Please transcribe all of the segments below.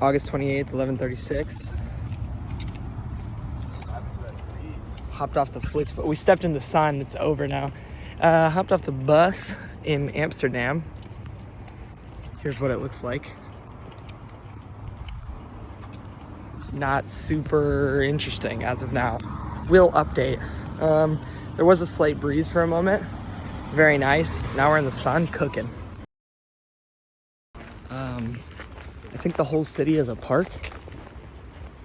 August 28th, 11:36. Hopped off the Flix, but we stepped in the sun. It's over now. Hopped off the bus in Amsterdam. Here's what it looks like. Not super interesting as of now. We'll update. There was a slight breeze for a moment. Very nice. Now we're in the sun cooking. I think the whole city is a park.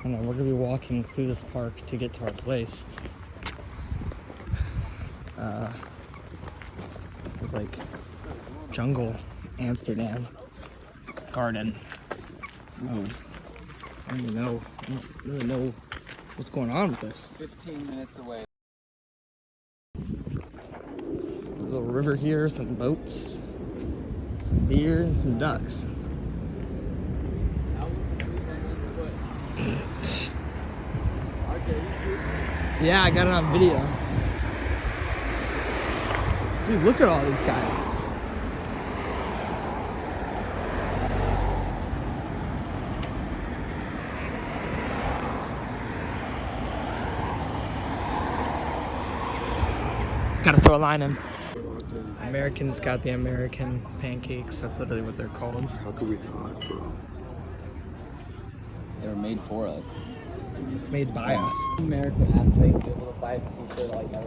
And then we're gonna be walking through this park to get to our place. It's like jungle, Amsterdam, garden. Oh, I don't even know. I don't really know what's going on with this. 15 minutes away. A little river here, some boats, some deer, and some ducks. Yeah, I got it on video. Dude, look at all these guys. Gotta throw a line in. Americans got the American pancakes. That's literally what they're called. How could we not, bro? They were made for us. Made by us. American athletes be able to buy a t-shirt like that.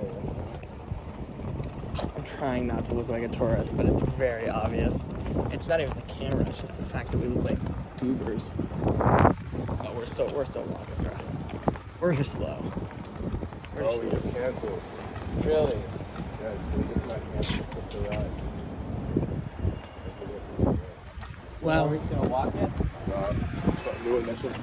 I'm trying not to look like a tourist, but it's very obvious. It's not even the camera, it's just the fact that we look like goobers. Oh, we're still walking through. We're just slow. We just canceled. Really? Yeah, we just might cancel the ride. Well, Are we gonna walk it? Let's do it next one.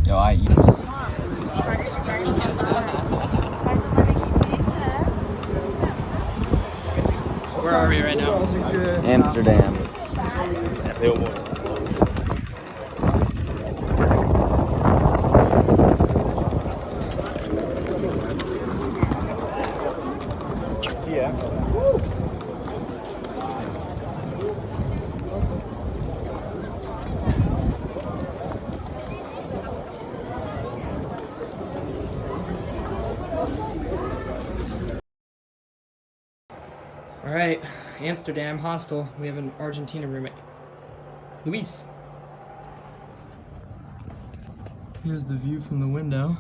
Yo, I eat. where are we right now? Amsterdam. All right, Amsterdam hostel. We have an Argentina roommate, Luis. Here's the view from the window.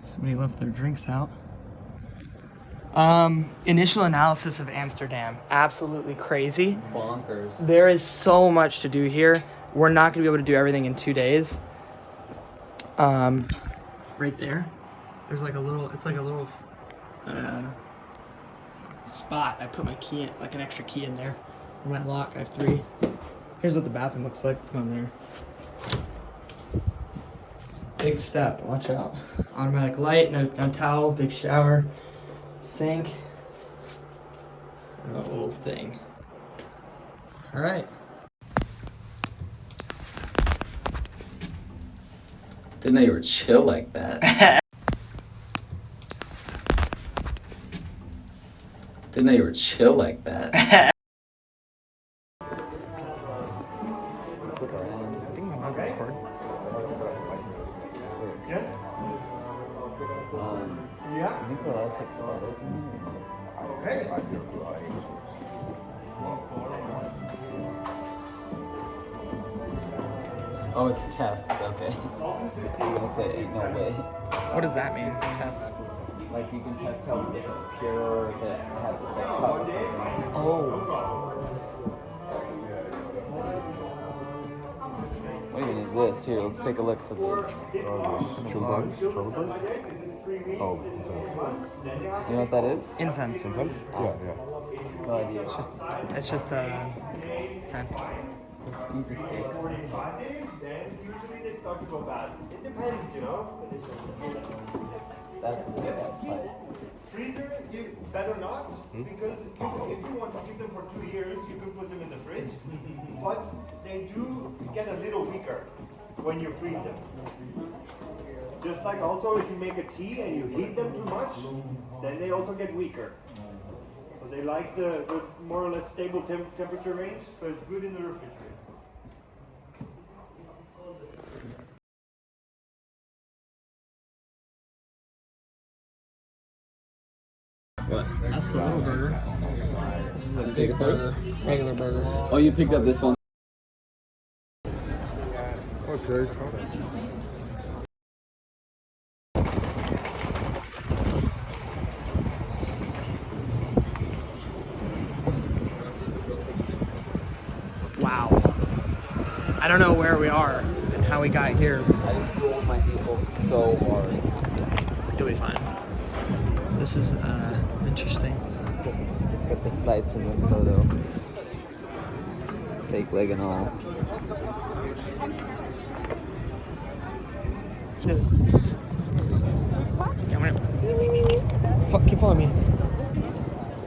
Somebody left their drinks out. Initial analysis of Amsterdam. Absolutely crazy. Bonkers. There is so much to do here. We're not gonna be able to do everything in 2 days. Right there, there's like a little, it's like a little, spot. I put my key in, like an extra key in there. For my lock, I have 3. Here's what the bathroom looks like. It's going there. Big step, watch out. Automatic light, no towel, big shower, sink, and a little thing. All right. Didn't know you were chill like that. Didn't know you were chill like that. I think my mom can record. I think we'll all take photos in here. Oh, it's tests, okay. I'm gonna say ain't no way. What does that mean, Tess? Like you can test how if it's pure or if it has like cut with something. Oh. What even is this? Here, let's take a look for the. Oh, incense. You know what that is? Incense. Incense? Yeah, yeah. No idea. It's just a scent. Sneaker sticks. 5 days, then usually they start to go bad. It depends, you know. That's a sick ass pipe. Freezer, you better not, because if you want to keep them for 2 years, you can put them in the fridge. But they do get a little weaker when you freeze them. just like also if you make a tea and you heat them too much, then they also get weaker. But they like the more or less stable temperature range, so it's good in the refrigerator. What? That's the little burger. This is the big burger. Regular burger. Oh, you picked up this one. Oh, it's very crowded. Wow. I don't know where we are and how we got here. I just drove my ankle so hard. You'll be fine. This is interesting. Let's get the sights in this photo. Fake leg and all. Keep following me.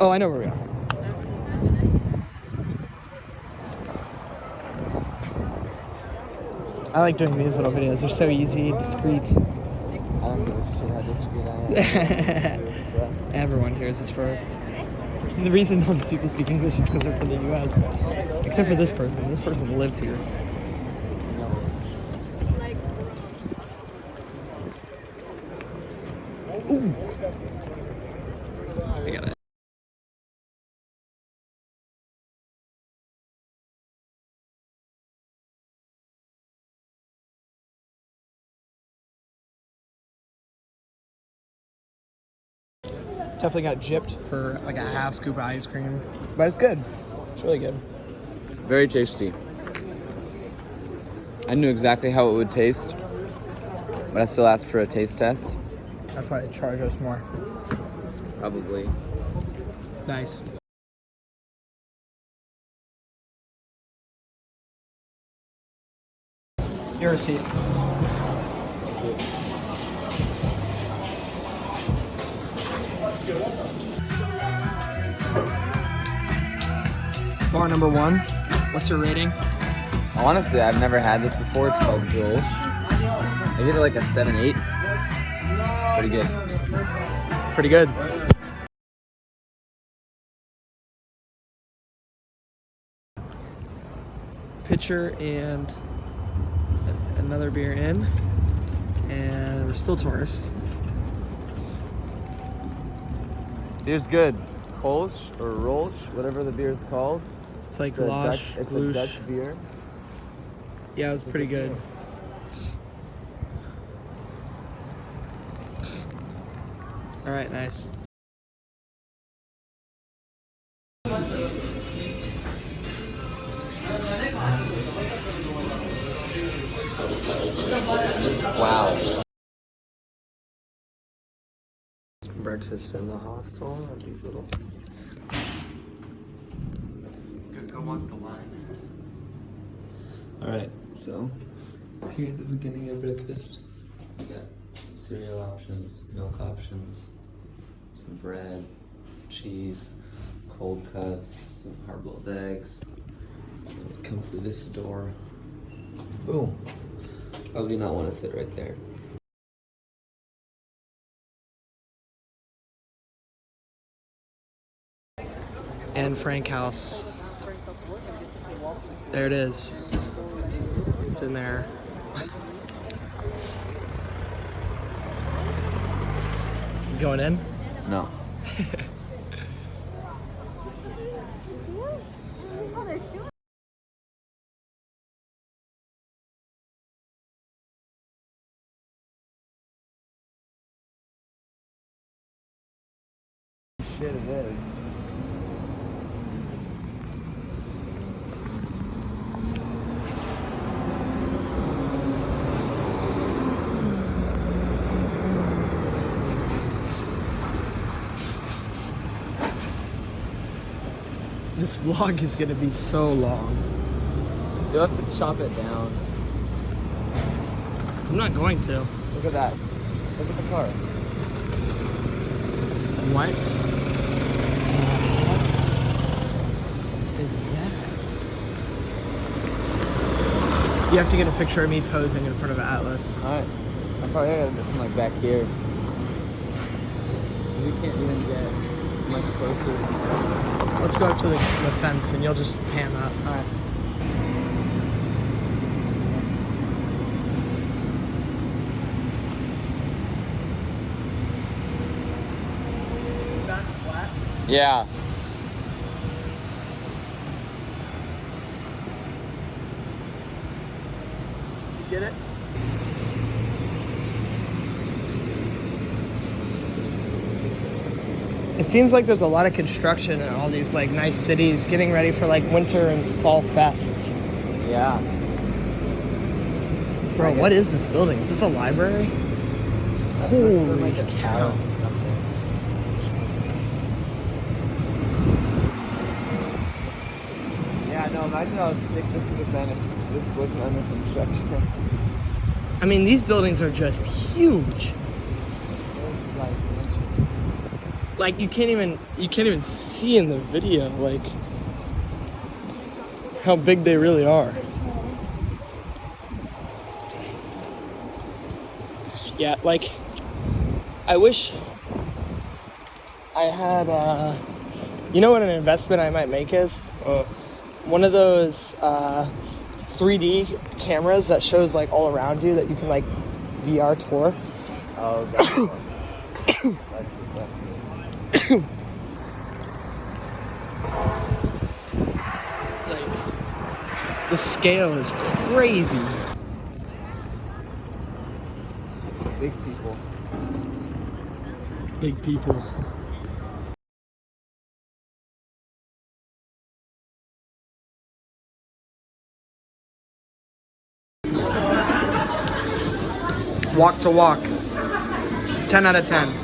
Oh, I know where we are. I like doing these little videos. They're so easy, discreet. I don't give a shit how discreet I am. Everyone here is a tourist. And the reason all these people speak English is because they're from the US. Except for this person. This person lives here. Ooh. I got it. Definitely got gypped for like a half scoop of ice cream, but it's good. It's really good. Very tasty. I knew exactly how it would taste, but I still asked for a taste test. That's why they charge us more. Probably. Nice. Your receipt. Bar number 1. What's your rating? Honestly, I've never had this before. It's called Grolsch. I give it like a 7-8. Pretty good. Pretty good. Pitcher and another beer in, and we're still tourists. Beer's good. Kolsch or Rolsch, whatever the beer is called. It's like It's a Losh, Dutch, it's a Gloosh. Dutch beer. Yeah, it was pretty good. All right, nice. Wow. Breakfast in the hostel at these little. Go walk the line. Alright, so Here at the beginning of breakfast. we got some cereal options, milk options, some bread, cheese, cold cuts, some hard-boiled eggs. And then we come through this door. Boom. I do not want to sit right there. Anne Frank house. There it is. It's in there. Going in? No. Oh, there's two. Shit, it is. This vlog is gonna be so long. You'll have to chop it down. I'm not going to. Look at that. Look at the car. What is that? You have to get a picture of me posing in front of Atlas. Alright. I probably gotta do it from like back here. You can't even get much closer. Let's go up to the fence and you'll just pan that. All right. Yeah. You get it? It seems like there's a lot of construction in all these like nice cities getting ready for like winter and fall fests. Yeah. Bro, what is this building? Is this a library? Holy cow. Yeah, no, imagine how sick this would have been if this wasn't under construction. I mean, these buildings are just huge. Like you can't even see in the video like how big they really are. Yeah, like I wish I had you know what an investment I might make is? One of those 3D cameras that shows like all around you that you can like VR tour. Oh, that's it. Like the scale is crazy. Big people. Big people. Walk to walk. 10 out of 10.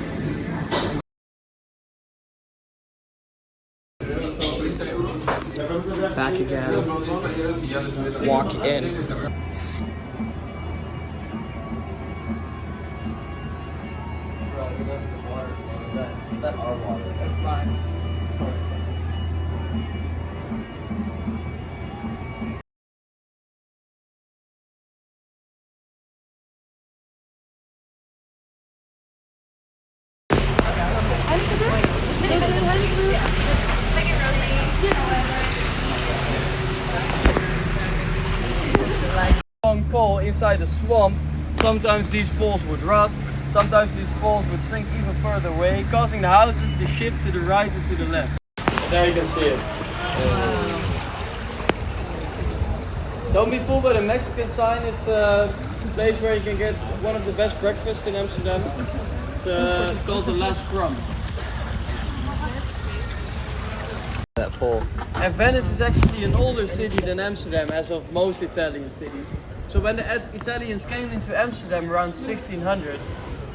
Back again. Walk in. Bro, we left the water. Is that our water? That's mine. Long pole inside the swamp, sometimes these poles would rot, sometimes these poles would sink even further away, causing the houses to shift to the right and to the left. And there you can see it. Don't be fooled by the Mexican sign. It's a place where you can get one of the best breakfasts in Amsterdam. It's called the Last Crumb. That pole. And Venice is actually an older city than Amsterdam, as of most Italian cities. So when the Italians came into Amsterdam around 1600,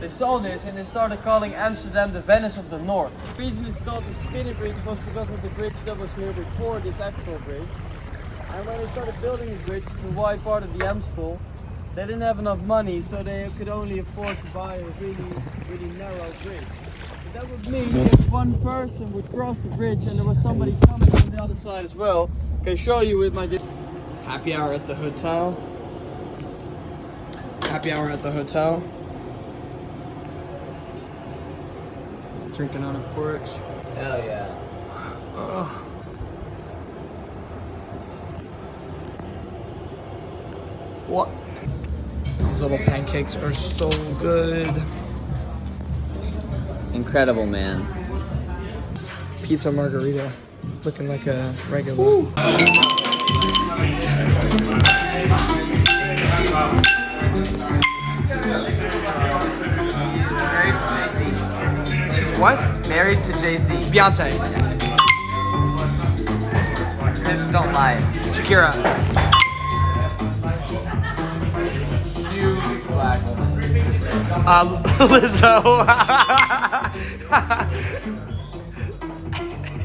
they saw this and they started calling Amsterdam the Venice of the North. The reason it's called the Skinny Bridge was because of the bridge that was here before this actual bridge. And when they started building this bridge, it's a wide part of the Amstel, they didn't have enough money, so they could only afford to buy a really narrow bridge. But that would mean if one person would cross the bridge and there was somebody coming on the other side as well, I can show you with my... Happy hour at the hotel. Happy hour at the hotel. Drinking on a porch. Hell yeah. Ugh. What? These little pancakes are so good. Incredible, man. Pizza margarita. Looking like a regular. Married to JC. She's what? Married to JC. Beyonce. Hips don't lie. Shakira. Huge black woman. Lizzo.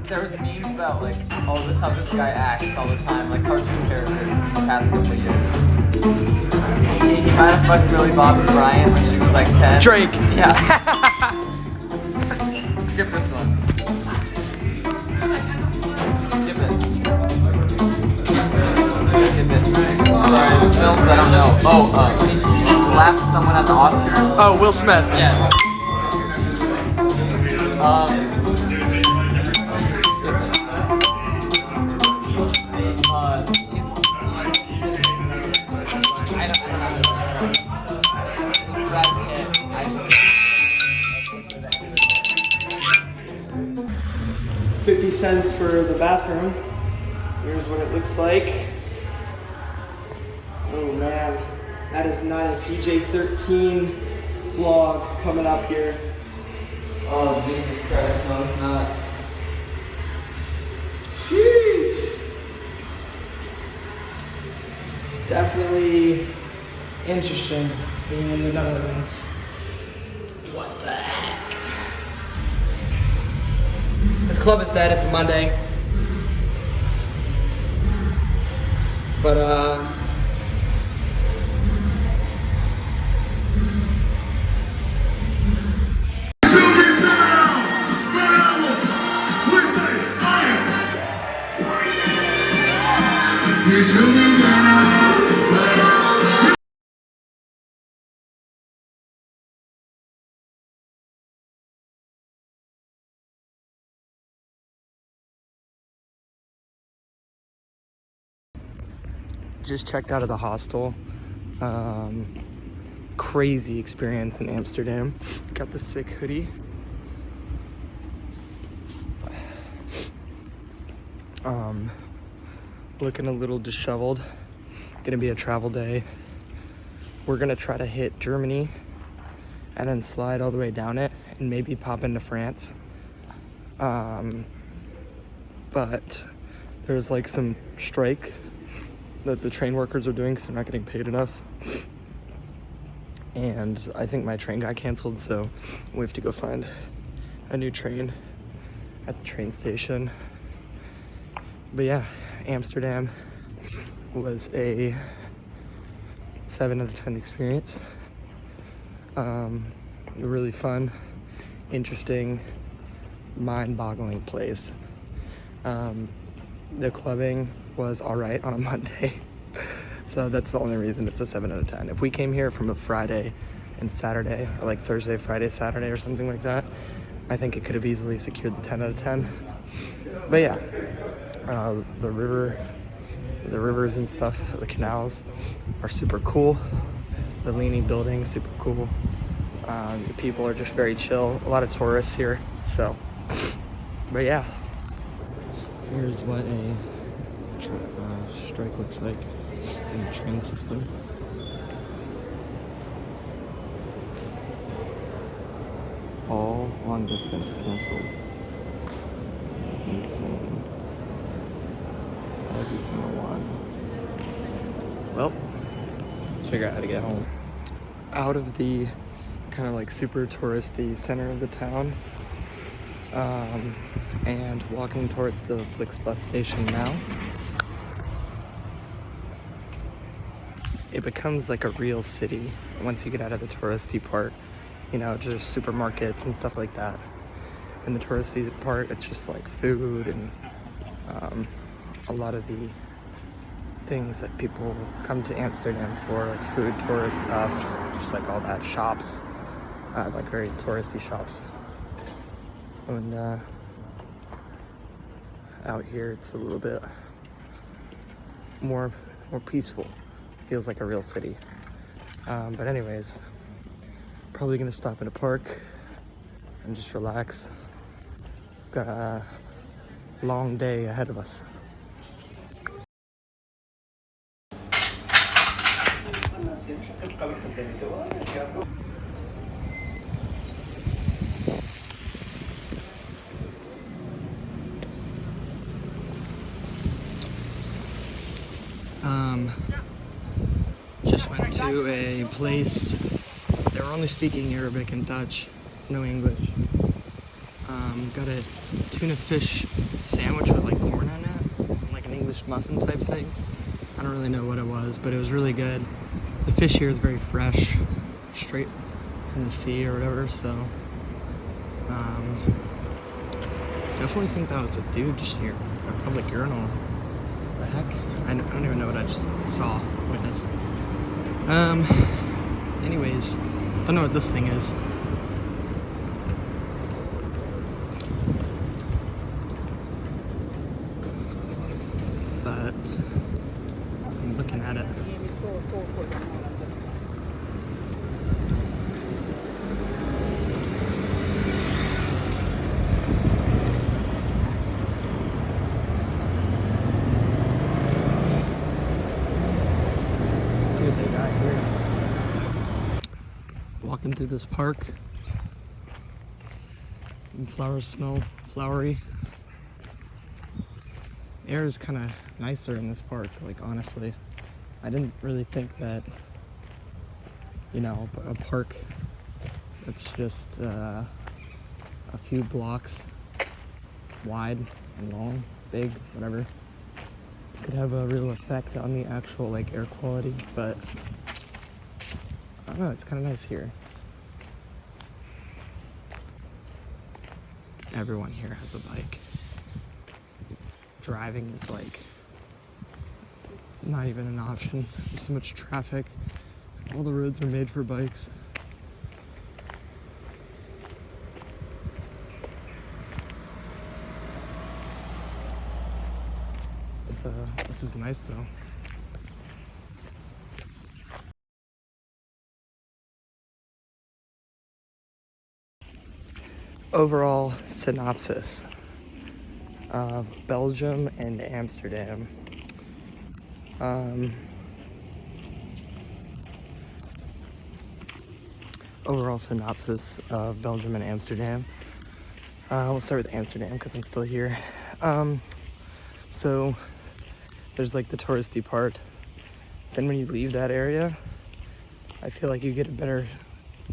There was memes about like, oh, this is how this guy acts all the time, like cartoon characters in the past couple of years. He might have fucked Millie Bobby Bryant when she was like 10. Drake. Yeah. Skip this one. Skip it. Skip it. sorry, it's films I don't know. Oh, he slapped someone at the Oscars. Oh, Will Smith. Yes. I don't know how to describe it. He's Brad Pitt. I 50 cents for the bathroom. Here's what it looks like. Oh man, that is not a PJ13 vlog coming up here. Oh, Jesus Christ, no, it's not. Sheesh. Definitely interesting being in the Netherlands. What the heck? This club is dead, it's a Monday. But just checked out of the hostel. Crazy experience in Amsterdam. Got the sick hoodie. Looking a little disheveled. Gonna be a travel day. We're gonna try to hit Germany and then slide all the way down it and maybe pop into France. But there's like some strike that the train workers are doing because they're not getting paid enough. And I think my train got canceled, so we have to go find a new train at the train station. But yeah, Amsterdam was a 7 out of 10 experience. Really fun, interesting, mind-boggling place. The clubbing was all right on a Monday. So that's the only reason it's a 7 out of 10. If we came here from a Friday and Saturday, or like Thursday, Friday, Saturday, or something like that, I think it could have easily secured the 10 out of 10. But yeah, the rivers and stuff, the canals are super cool. The leaning buildings, super cool. The people are just very chill. A lot of tourists here, so. But yeah. Here's what a strike looks like in the train system. All long distance canceled. Insane. Every single one. Well, let's figure out how to get home. Out of the kind of like super touristy center of the town, and walking towards the Flixbus station now. It becomes like a real city once you get out of the touristy part, you know, just supermarkets and stuff like that. In the touristy part, it's just like food and a lot of the things that people come to Amsterdam for, like food, tourist stuff, just like all that, shops, like very touristy shops. And out here it's a little bit more peaceful. Feels like a real city. But anyways, probably gonna stop in a park and just relax. Got a long day ahead of us. Just went to a place. They were only speaking Arabic and Dutch, no English. Got a tuna fish sandwich with like corn on it, like an English muffin type thing. I don't really know what it was, but it was really good. The fish here is very fresh, straight from the sea or whatever, so definitely think that was a dude just here, a public urinal. What the heck? I don't even know what I just saw, witnessed. Anyways, don't know what this thing is. But I'm looking at it. See what they got here. Walking through this park. And flowers smell flowery. Air is kind of nicer in this park, like honestly. I didn't really think that, you know, a park that's just a few blocks wide and long, big, whatever, could have a real effect on the actual like air quality, but I don't know, it's kind of nice here. Everyone here has a bike. Driving is like not even an option. There's so much traffic. All the roads are made for bikes. So this is nice though. Overall synopsis of Belgium and Amsterdam. Overall synopsis of Belgium and Amsterdam. We'll start with Amsterdam because I'm still here. So there's like the touristy part. Then when you leave that area, I feel like you get a better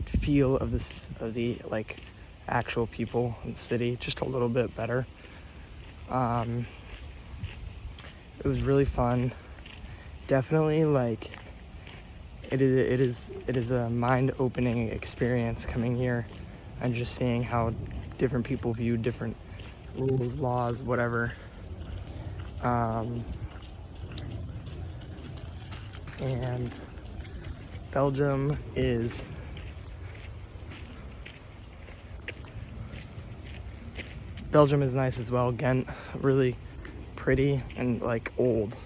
feel of the like actual people in the city, just a little bit better. It was really fun. Definitely like it is a mind-opening experience coming here and just seeing how different people view different rules, laws, whatever. And Belgium is nice as well. Ghent, really pretty and like old.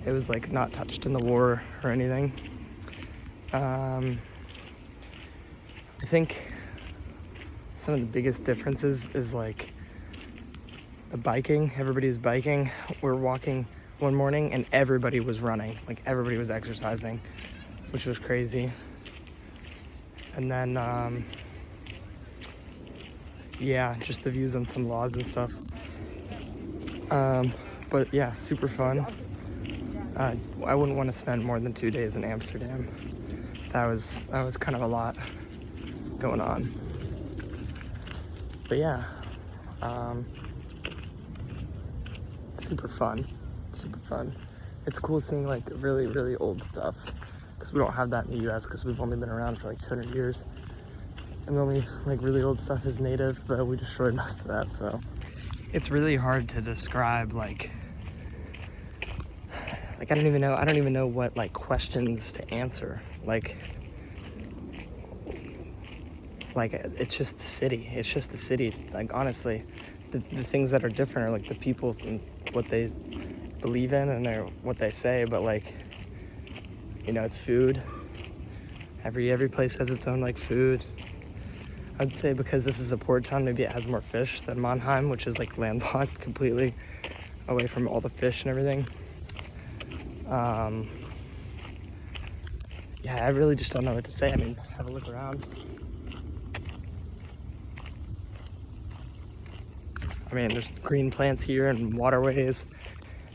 It was like not touched in the war or anything. I think some of the biggest differences is like the biking. Everybody was biking. We're walking one morning and everybody was running. Like everybody was exercising, which was crazy. And then yeah, just the views on some laws and stuff. But yeah, super fun. I wouldn't want to spend more than 2 days in Amsterdam. That was kind of a lot going on. But yeah, super fun. It's cool seeing like really, really old stuff because we don't have that in the US because we've only been around for like 200 years. And the only like really old stuff is native, but we destroyed most of that, so. It's really hard to describe like I don't even know what like questions to answer. Like it's just the city. Like honestly, the things that are different are like the peoples and what they believe in and what they say, but like, you know, it's food. Every place has its own like food. I'd say because this is a port town, maybe it has more fish than Mannheim, which is like landlocked completely away from all the fish and everything. Yeah, I really just don't know what to say. I mean, have a look around. I mean, there's green plants here and waterways.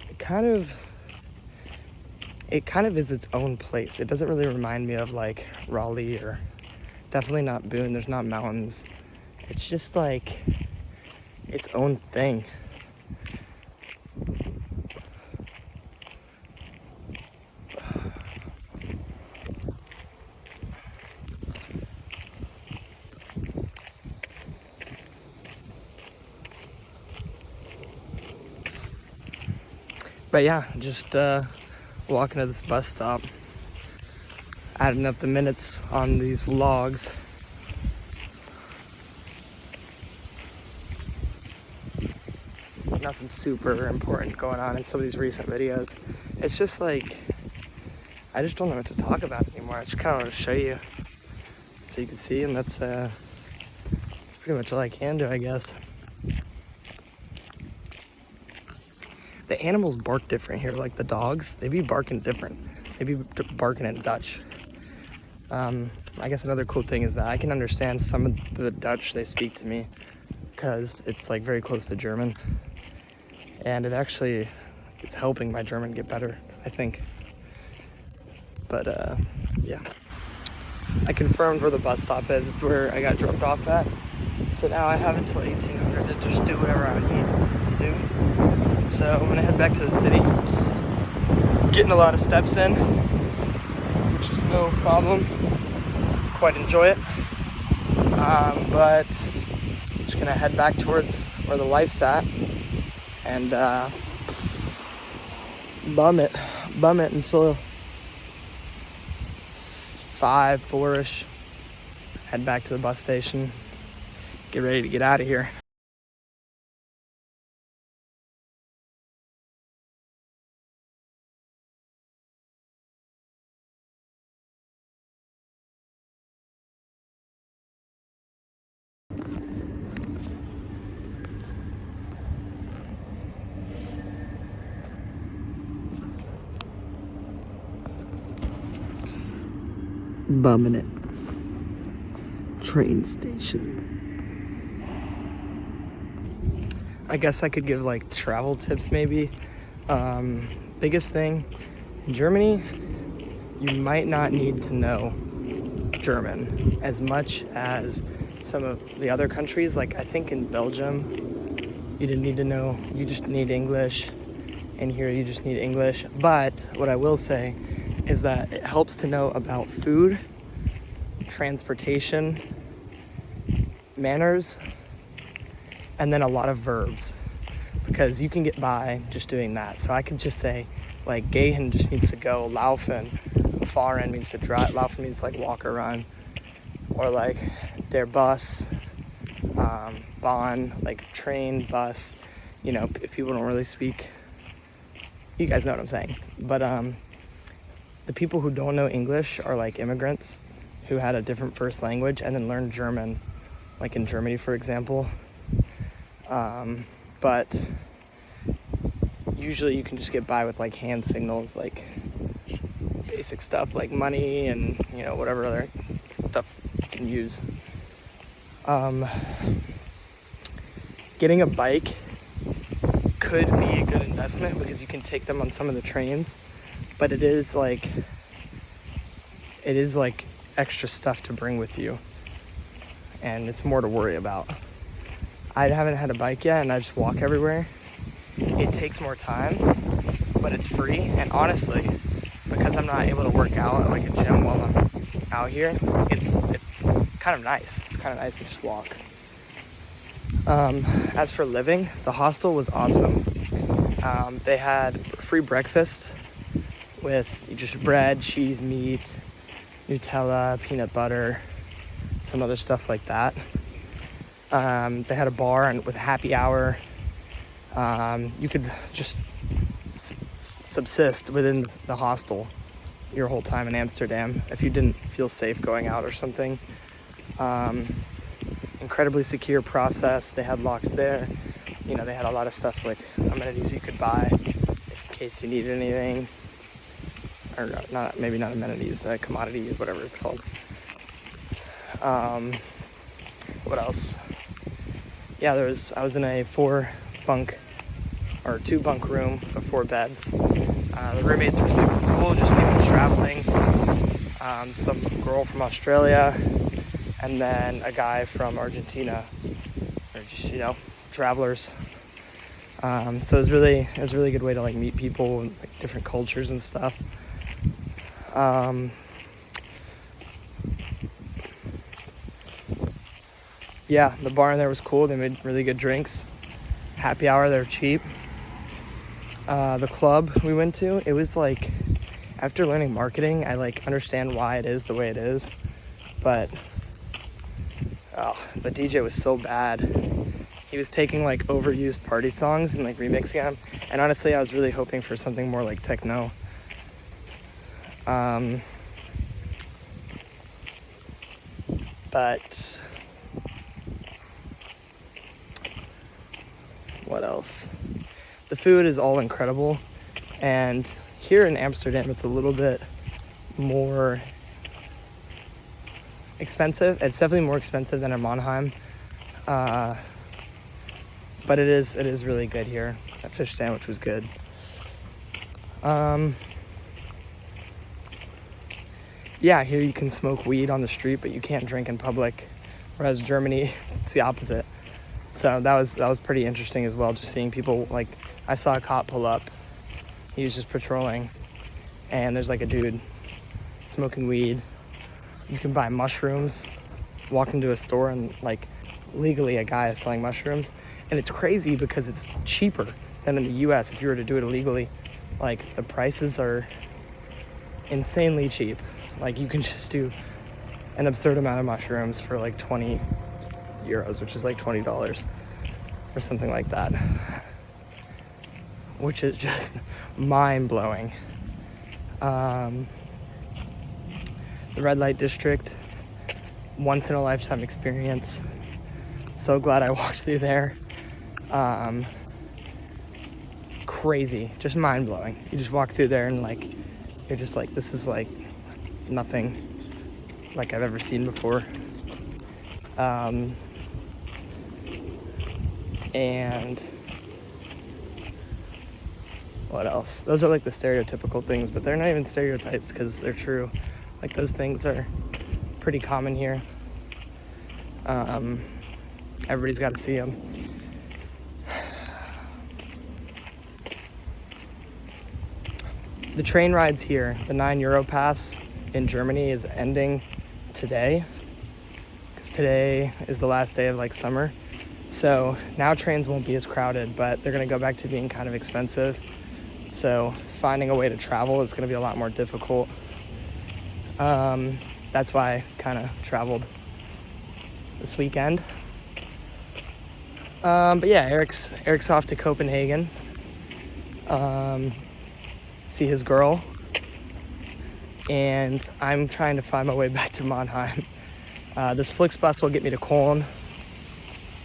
It kind of is its own place. It doesn't really remind me of like Raleigh or definitely not Boone. There's not mountains. It's just like its own thing. But yeah, just walking to this bus stop, adding up the minutes on these vlogs. Nothing super important going on in some of these recent videos. It's just like, I just don't know what to talk about anymore. I just kind of want to show you so you can see, and that's pretty much all I can do, I guess. The animals bark different here, like the dogs. They be barking different. They be barking in Dutch. I guess another cool thing is that I can understand some of the Dutch they speak to me because it's like very close to German. And it actually is helping my German get better, I think. But yeah. I confirmed where the bus stop is. It's where I got dropped off at. So now I have until 1800 to just do whatever I need to do. So I'm gonna head back to the city. Getting a lot of steps in, which is no problem. Quite enjoy it. But just gonna head back towards where the life's at and bum it until 4-ish. Head back to the bus station. Get ready to get out of here. Bumming it. Train station. I guess I could give like travel tips maybe. Biggest thing, in Germany, you might not need to know German as much as some of the other countries. Like I think in Belgium, you didn't need to know, you just need English. And here you just need English. But what I will say is that it helps to know about food, transportation, manners, and then a lot of verbs, because you can get by just doing that. So I could just say like gehen just means to go, laufen, fahren means to drive, laufen means like walk or run, or like der Bus, Bahn, like train, bus. You know, if people don't really speak, you guys know what I'm saying. But the people who don't know English are like immigrants who had a different first language and then learned German, like in Germany, for example. But usually you can just get by with like hand signals, like basic stuff like money and, you know, whatever other stuff you can use. Getting a bike could be a good investment because you can take them on some of the trains, but it is like extra stuff to bring with you, and it's more to worry about. I haven't had a bike yet, and I just walk everywhere. It takes more time, but it's free, and honestly, because I'm not able to work out at like a gym while I'm out here, it's kind of nice. It's kind of nice to just walk. As for living, the hostel was awesome. They had free breakfast with just bread, cheese, meat, Nutella, peanut butter, some other stuff like that. They had a bar and with happy hour. You could just subsist within the hostel your whole time in Amsterdam if you didn't feel safe going out or something. Incredibly secure process. They had locks there. You know, they had a lot of stuff like amenities you could buy in case you needed anything. Or not, maybe not amenities, commodities, whatever it's called. What else? Yeah, I was in a 2-bunk room, so 4 beds. The roommates were super cool, just people traveling. Some girl from Australia, and then a guy from Argentina. Or just, you know, travelers. So it was really a good way to like meet people and like different cultures and stuff. Yeah, the bar in there was cool. They made really good drinks. Happy hour, they were cheap. the club we went to, it was like, after learning marketing, I like understand why it is the way it is, but the DJ was so bad. He was taking like overused party songs and like remixing them, and honestly I was really hoping for something more like techno. But what else? The food is all incredible, and here in Amsterdam it's a little bit more expensive. It's definitely more expensive than in Mannheim, but it is really good here. That fish sandwich was good. Yeah, here you can smoke weed on the street, but you can't drink in public, whereas Germany, it's the opposite. So that was pretty interesting as well, just seeing people, like, I saw a cop pull up. He was just patrolling, and there's like a dude smoking weed. You can buy mushrooms, walk into a store, and like legally a guy is selling mushrooms. And it's crazy because it's cheaper than in the US if you were to do it illegally. Like, the prices are insanely cheap. Like, you can just do an absurd amount of mushrooms for like 20 euros, which is like $20 or something like that, which is just mind-blowing. The red light district, once in a lifetime experience. So glad I walked through there. Crazy, just mind-blowing. You just walk through there and like, you're just like, this is like nothing like I've ever seen before. And what else? Those are like the stereotypical things, but they're not even stereotypes because they're true. Like, those things are pretty common here. Everybody's got to see them. The train rides here, the €9 pass in Germany is ending today, because today is the last day of like summer. So now trains won't be as crowded, but they're going to go back to being kind of expensive. So finding a way to travel is going to be a lot more difficult. That's why I kind of traveled this weekend. But yeah, Eric's off to Copenhagen. See his girl. And I'm trying to find my way back to Mannheim. This Flixbus will get me to Cologne.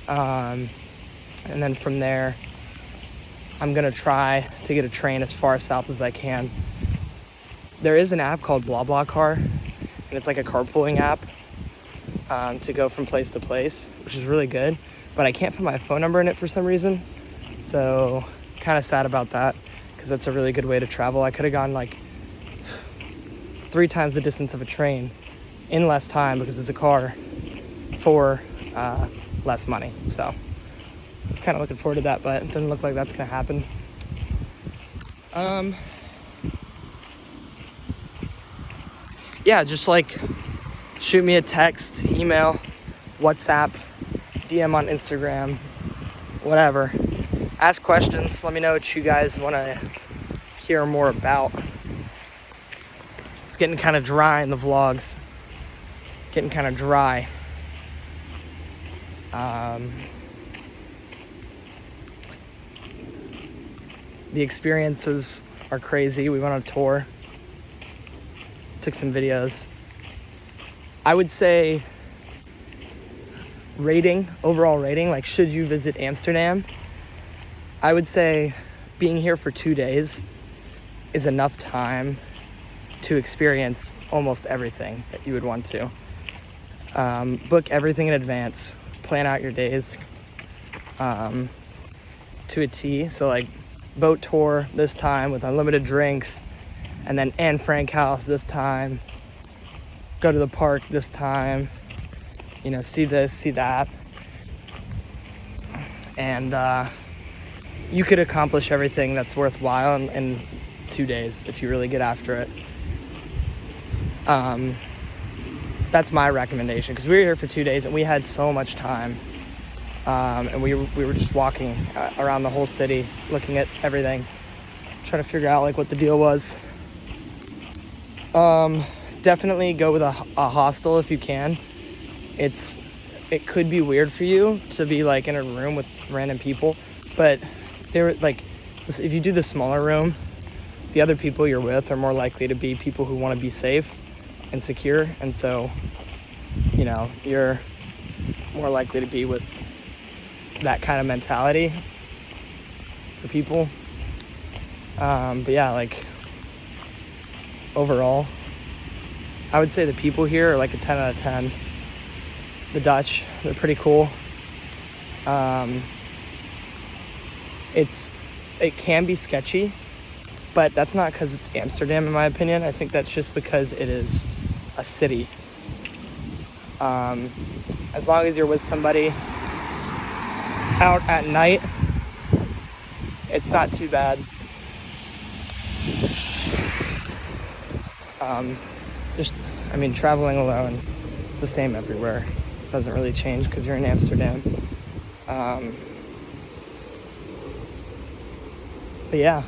And then from there, I'm gonna try to get a train as far south as I can. There is an app called BlaBlaCar, and it's like a carpooling app to go from place to place, which is really good. But I can't put my phone number in it for some reason, so kind of sad about that, because that's a really good way to travel. I could have gone like 3 times the distance of a train in less time because it's a car for less money. So I was kind of looking forward to that, but it doesn't look like that's gonna happen. Yeah, just like shoot me a text, email, WhatsApp, DM on Instagram, whatever. Ask questions. Let me know what you guys want to hear more about. It's getting kind of dry in the vlogs. Getting kind of dry. The experiences are crazy. We went on a tour. Took some videos. I would say overall rating, like, should you visit Amsterdam? I would say being here for 2 days is enough time to experience almost everything that you would want to. Book everything in advance. Plan out your days to a T. So like boat tour this time with unlimited drinks, and then Anne Frank house this time. Go to the park this time. You know, see this, see that. And you could accomplish everything that's worthwhile in 2 days if you really get after it. That's my recommendation, because we were here for 2 days and we had so much time. And we were just walking around the whole city, looking at everything. try to figure out like what the deal was. Definitely go with a hostel if you can. It could be weird for you to be like in a room with random people, but they're like, if you do the smaller room, the other people you're with are more likely to be people who want to be safe and secure, and so, you know, you're more likely to be with that kind of mentality for people. But yeah, like overall, I would say the people here are like a 10 out of 10. The Dutch, they're pretty cool. It can be sketchy, but that's not because it's Amsterdam, in my opinion. I think that's just because it is a city. As long as you're with somebody out at night, it's not too bad. Traveling alone, it's the same everywhere. It doesn't really change because you're in Amsterdam. But yeah,